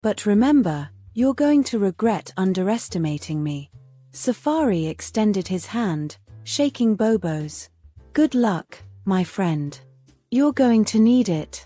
But remember, you're going to regret underestimating me. Safari extended his hand, shaking Bobo's. Good luck, my friend. You're going to need it.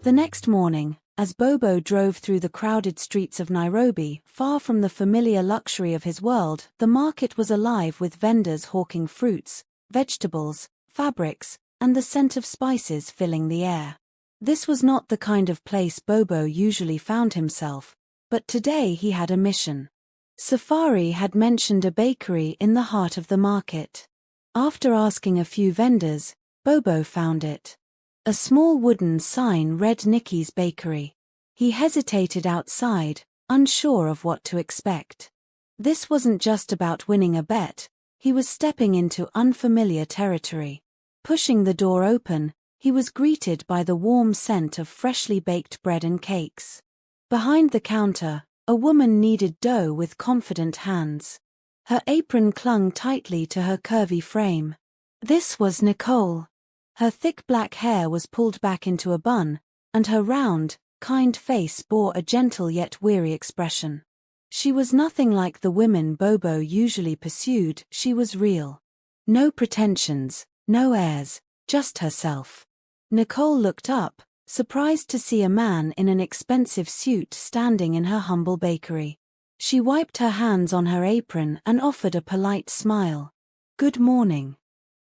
The next morning, as Bobo drove through the crowded streets of Nairobi, far from the familiar luxury of his world, the market was alive with vendors hawking fruits, vegetables, fabrics, and the scent of spices filling the air. This was not the kind of place Bobo usually found himself, but today he had a mission. Safari had mentioned a bakery in the heart of the market. After asking a few vendors, Bobo found it. A small wooden sign read Nikki's Bakery. He hesitated outside, unsure of what to expect. This wasn't just about winning a bet, he was stepping into unfamiliar territory. Pushing the door open, he was greeted by the warm scent of freshly baked bread and cakes. Behind the counter, a woman kneaded dough with confident hands. Her apron clung tightly to her curvy frame. This was Nicole. Her thick black hair was pulled back into a bun, and her round, kind face bore a gentle yet weary expression. She was nothing like the women Bobo usually pursued, she was real. No pretensions, no airs, just herself. Nicole looked up, surprised to see a man in an expensive suit standing in her humble bakery. She wiped her hands on her apron and offered a polite smile. Good morning.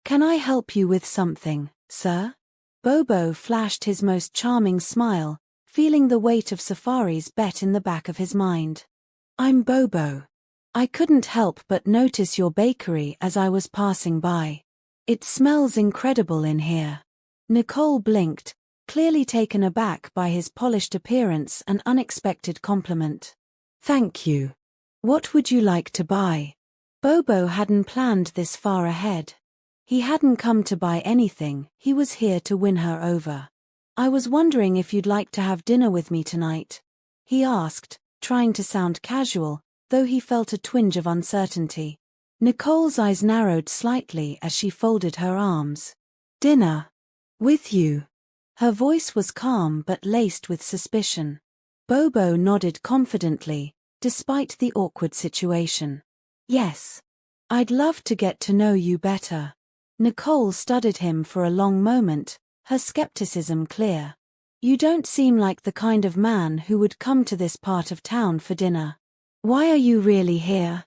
Can I help you with something, sir? Bobo flashed his most charming smile, feeling the weight of Safari's bet in the back of his mind. I'm Bobo. I couldn't help but notice your bakery as I was passing by. It smells incredible in here. Nicole blinked, clearly taken aback by his polished appearance and unexpected compliment. Thank you. What would you like to buy? Bobo hadn't planned this far ahead. He hadn't come to buy anything, he was here to win her over. I was wondering if you'd like to have dinner with me tonight, he asked, trying to sound casual, though he felt a twinge of uncertainty. Nicole's eyes narrowed slightly as she folded her arms. Dinner? With you? Her voice was calm but laced with suspicion. Bobo nodded confidently, despite the awkward situation. Yes. I'd love to get to know you better. Nicole studied him for a long moment, her skepticism clear. You don't seem like the kind of man who would come to this part of town for dinner. Why are you really here?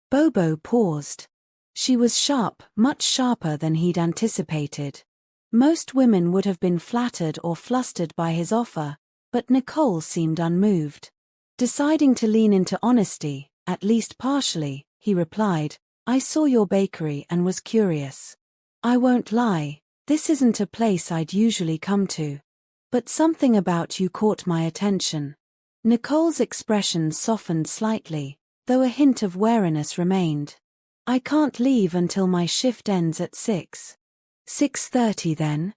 Bobo paused. She was sharp, much sharper than he'd anticipated. Most women would have been flattered or flustered by his offer, but Nicole seemed unmoved. Deciding to lean into honesty, at least partially, he replied, I saw your bakery and was curious. I won't lie, this isn't a place I'd usually come to. But something about you caught my attention. Nicole's expression softened slightly, though a hint of wariness remained. I can't leave until my shift ends at 6. 6:30 then?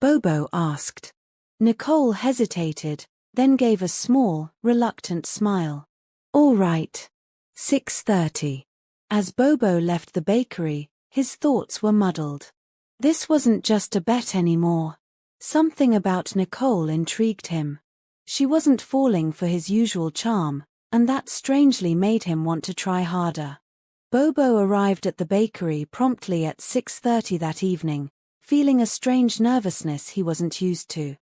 Bobo asked. Nicole hesitated, then gave a small, reluctant smile. All right. 6:30. As Bobo left the bakery, his thoughts were muddled. This wasn't just a bet anymore. Something about Nicole intrigued him. She wasn't falling for his usual charm, and that strangely made him want to try harder. Bobo arrived at the bakery promptly at 6:30 that evening, feeling a strange nervousness he wasn't used to.